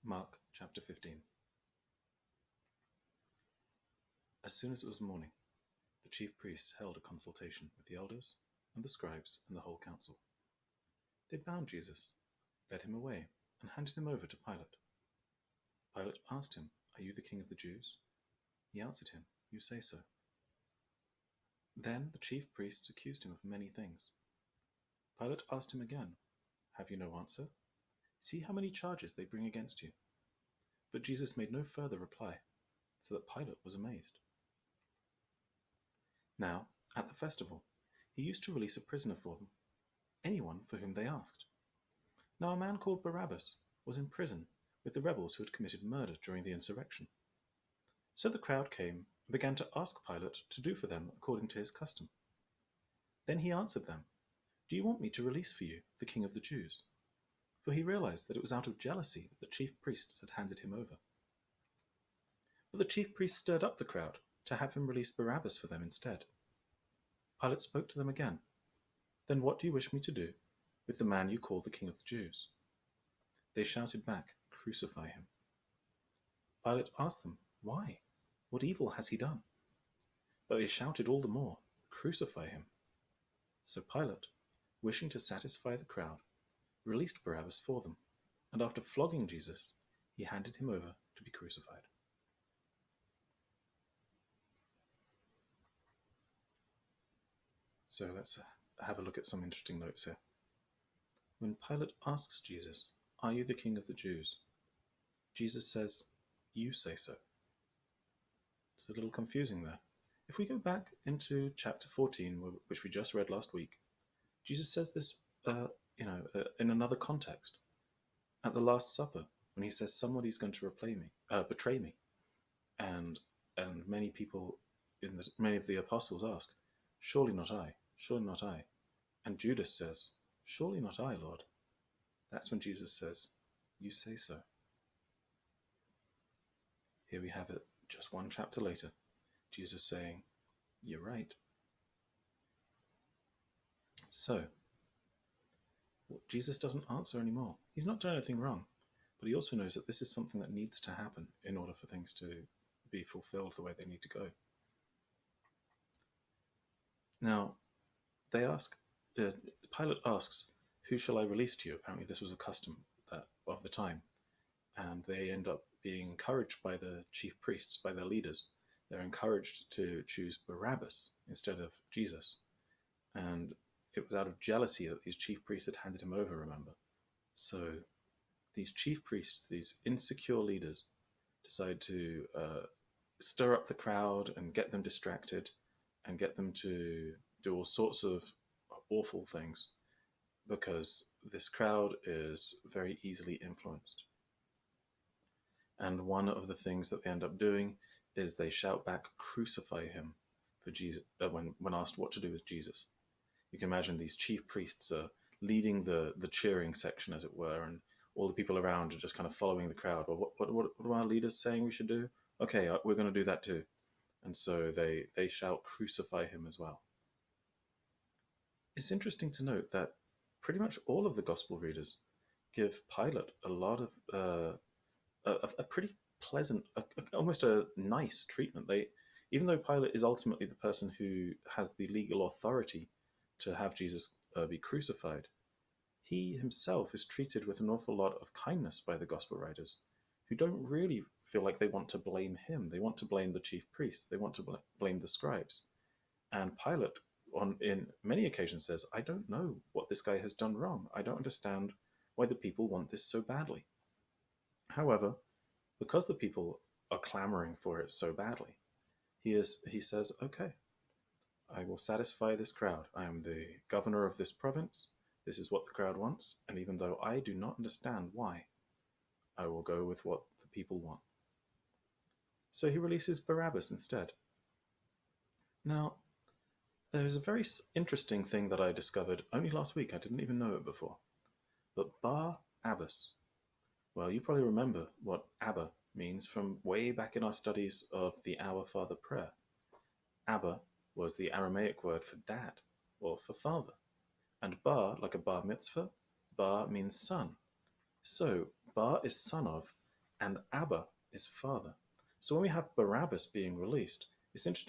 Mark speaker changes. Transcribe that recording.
Speaker 1: Mark chapter 15. As soon as it was morning, the chief priests held a consultation with the elders and the scribes and the whole council. They bound Jesus, led him away, and handed him over to Pilate. Pilate asked him, "Are you the king of the Jews?" He answered him, "You say so." Then the chief priests accused him of many things. Pilate asked him again, "Have you no answer? See how many charges they bring against you." But Jesus made no further reply, so that Pilate was amazed. Now, at the festival, he used to release a prisoner for them, anyone for whom they asked. Now a man called Barabbas was in prison with the rebels who had committed murder during the insurrection. So the crowd came and began to ask Pilate to do for them according to his custom. Then he answered them, "Do you want me to release for you the king of the Jews?" For he realized that it was out of jealousy that the chief priests had handed him over. But the chief priests stirred up the crowd to have him release Barabbas for them instead. Pilate spoke to them again. "Then what do you wish me to do with the man you call the king of the Jews?" They shouted back, "Crucify him." Pilate asked them, "Why? What evil has he done?" But they shouted all the more, "Crucify him." So Pilate, wishing to satisfy the crowd, released Barabbas for them, and after flogging Jesus, he handed him over to be crucified. So let's have a look at some interesting notes here. When Pilate asks Jesus, "Are you the king of the Jews?" Jesus says, "You say so." It's a little confusing there. If we go back into chapter 14, which we just read last week, Jesus says this, in another context. At the Last Supper, when he says somebody's going to betray me, and many people many of the apostles ask, "Surely not I, surely not I," and Judas says, "Surely not I, Lord." That's when Jesus says, "You say so." Here we have it, just one chapter later, Jesus saying, "You're right." So, Jesus doesn't answer anymore. He's not done anything wrong, but he also knows that this is something that needs to happen in order for things to be fulfilled the way they need to go. Now, Pilate asks, "Who shall I release to you?" Apparently this was a custom of the time, and they end up being encouraged by the chief priests, by their leaders. They're encouraged to choose Barabbas instead of Jesus. And it was out of jealousy that these chief priests had handed him over, remember? So these chief priests, these insecure leaders, decide to stir up the crowd and get them distracted and get them to do all sorts of awful things because this crowd is very easily influenced. And one of the things that they end up doing is they shout back, "Crucify him," for Jesus when asked what to do with Jesus. You can imagine these chief priests are leading the cheering section, as it were, and all the people around are just kind of following the crowd. Well, what are our leaders saying we should do? Okay, we're going to do that too. And so they shout, "Crucify him" as well. It's interesting to note that pretty much all of the gospel readers give Pilate a lot of a pretty pleasant, almost a nice treatment. Even though Pilate is ultimately the person who has the legal authority to have Jesus be crucified, he himself is treated with an awful lot of kindness by the gospel writers, who don't really feel like they want to blame him. They want to blame the chief priests. They want to blame the scribes. And Pilate, in many occasions, says, "I don't know what this guy has done wrong. I don't understand why the people want this so badly." However, because the people are clamoring for it so badly, he says, "Okay, I will satisfy this crowd. I am the governor of this province. This is what the crowd wants, and even though I do not understand why, I will go with what the people want." So he releases Barabbas instead. Now, there's a very interesting thing that I discovered only last week. I didn't even know it before. But Bar Abbas. Well, you probably remember what Abba means from way back in our studies of the Our Father prayer. Abba was the Aramaic word for dad, or for father. And bar, like a bar mitzvah, bar means son. So, Bar is son of and Abba is father. So when we have Barabbas being released, it's interesting